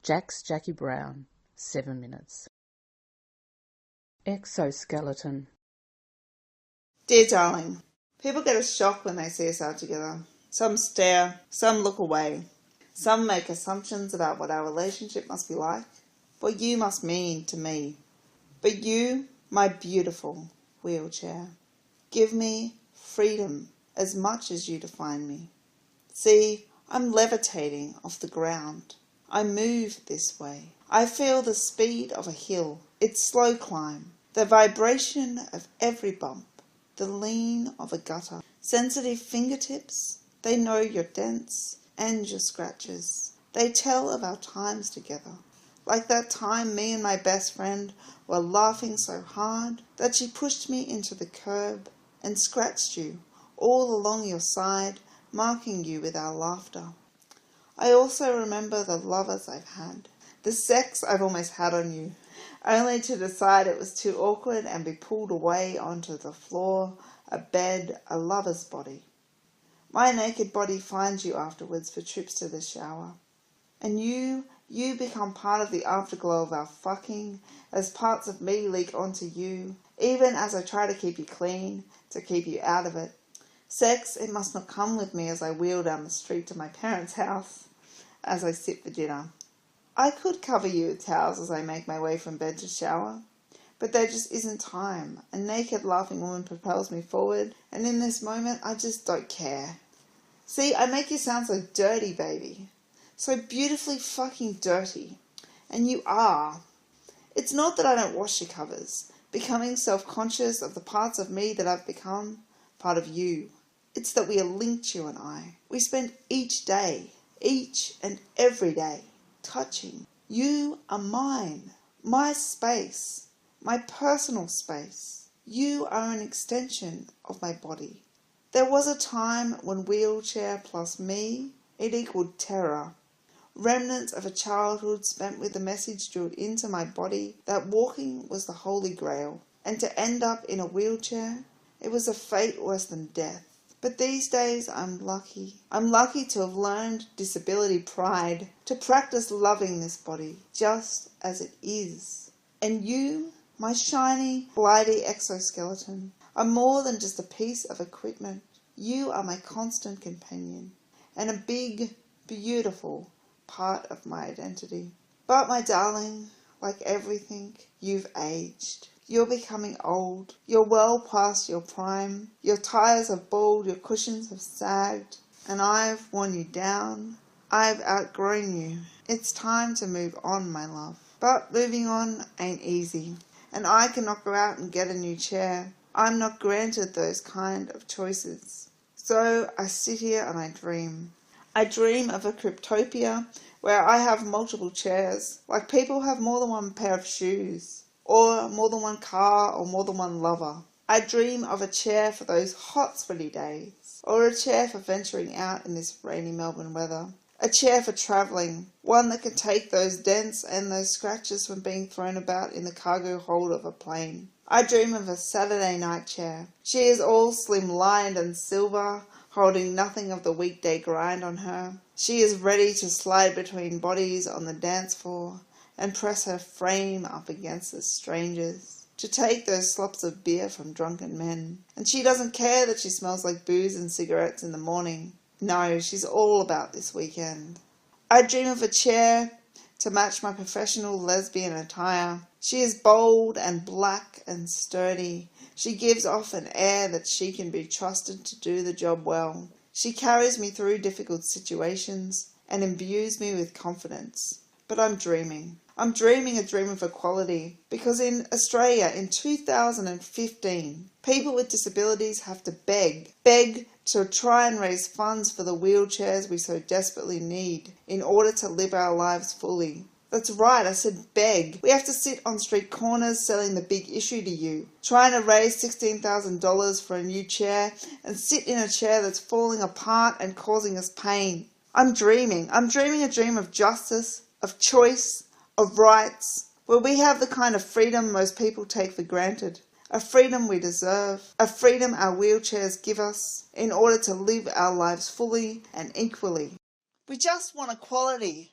Jax-Jacki Brown, 7 minutes. Exoskeleton. Dear darling, people get a shock when they see us out together. Some stare, some look away. Some make assumptions about what our relationship must be like, what you must mean to me. But you, my beautiful wheelchair, give me freedom as much as you define me. See, I'm levitating off the ground. I move this way. I feel the speed of a hill, its slow climb, the vibration of every bump, the lean of a gutter. Sensitive fingertips, they know your dents and your scratches. They tell of our times together. Like that time me and my best friend were laughing so hard that she pushed me into the curb and scratched you all along your side, marking you with our laughter. I also remember the lovers I've had, the sex I've almost had on you, only to decide it was too awkward and be pulled away onto the floor, a bed, a lover's body. My naked body finds you afterwards for trips to the shower. And you become part of the afterglow of our fucking, as parts of me leak onto you, even as I try to keep you clean, to keep you out of it. Sex, it must not come with me as I wheel down the street to my parents' house, as I sit for dinner. I could cover you with towels as I make my way from bed to shower, but there just isn't time. A naked laughing woman propels me forward, and in this moment I just don't care. See, I make you sound so dirty, baby. So beautifully fucking dirty. And you are. It's not that I don't wash your covers, becoming self-conscious of the parts of me that I've become part of you. It's that we are linked, you and I. We spend each day, each and every day, touching. You are mine, my space, my personal space. You are an extension of my body. There was a time when wheelchair plus me, it equaled terror. Remnants of a childhood spent with the message drilled into my body that walking was the holy grail, and to end up in a wheelchair, it was a fate worse than death. But these days I'm lucky. I'm lucky to have learned disability pride, to practice loving this body just as it is. And you, my shiny, blighty exoskeleton, are more than just a piece of equipment. You are my constant companion, and a big, beautiful part of my identity. But my darling, like everything, you've aged. You're becoming old. You're well past your prime. Your tires have balled, your cushions have sagged, and I've worn you down. I've outgrown you. It's time to move on, my love. But moving on ain't easy, and I cannot go out and get a new chair. I'm not granted those kind of choices. So I sit here and I dream. I dream of a cryptopia where I have multiple chairs, like people have more than one pair of shoes, or more than one car, or more than one lover. I dream of a chair for those hot, sweaty days, or a chair for venturing out in this rainy Melbourne weather. A chair for travelling, one that can take those dents and those scratches from being thrown about in the cargo hold of a plane. I dream of a Saturday night chair. She is all slim-lined and silver, holding nothing of the weekday grind on her. She is ready to slide between bodies on the dance floor and press her frame up against the strangers, to take those slops of beer from drunken men. And she doesn't care that she smells like booze and cigarettes in the morning. No, she's all about this weekend. I dream of a chair to match my professional lesbian attire. She is bold and black and sturdy. She gives off an air that she can be trusted to do the job well. She carries me through difficult situations and imbues me with confidence. But I'm dreaming. I'm dreaming a dream of equality, because in Australia in 2015, people with disabilities have to beg to try and raise funds for the wheelchairs we so desperately need in order to live our lives fully. That's right, I said beg. We have to sit on street corners selling the big issue to you, trying to raise $16,000 for a new chair, and sit in a chair that's falling apart and causing us pain. I'm dreaming a dream of justice, of choice, of rights, where we have the kind of freedom most people take for granted, a freedom we deserve, a freedom our wheelchairs give us in order to live our lives fully and equally. We just want equality.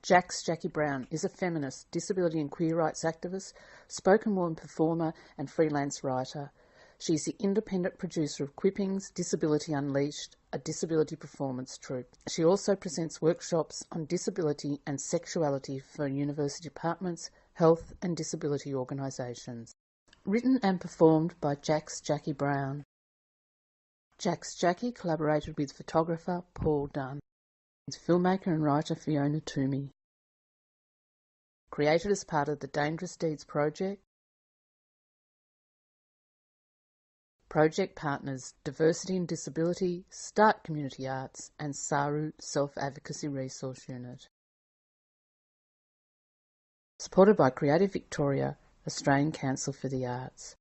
Jax-Jacki Brown is a feminist, disability and queer rights activist, spoken word performer and freelance writer. She is the independent producer of Quippings, Disability Unleashed, a disability performance troupe. She also presents workshops on disability and sexuality for university departments, health and disability organisations. Written and performed by Jax-Jacki Brown. Jax-Jacki collaborated with photographer Paul Dunn, filmmaker and writer Fiona Tuomy. Created as part of the Dangerous Deeds project. Project partners Diversity and Disability, Start Community Arts and SARU Self-Advocacy Resource Unit. Supported by Creative Victoria, Australian Council for the Arts.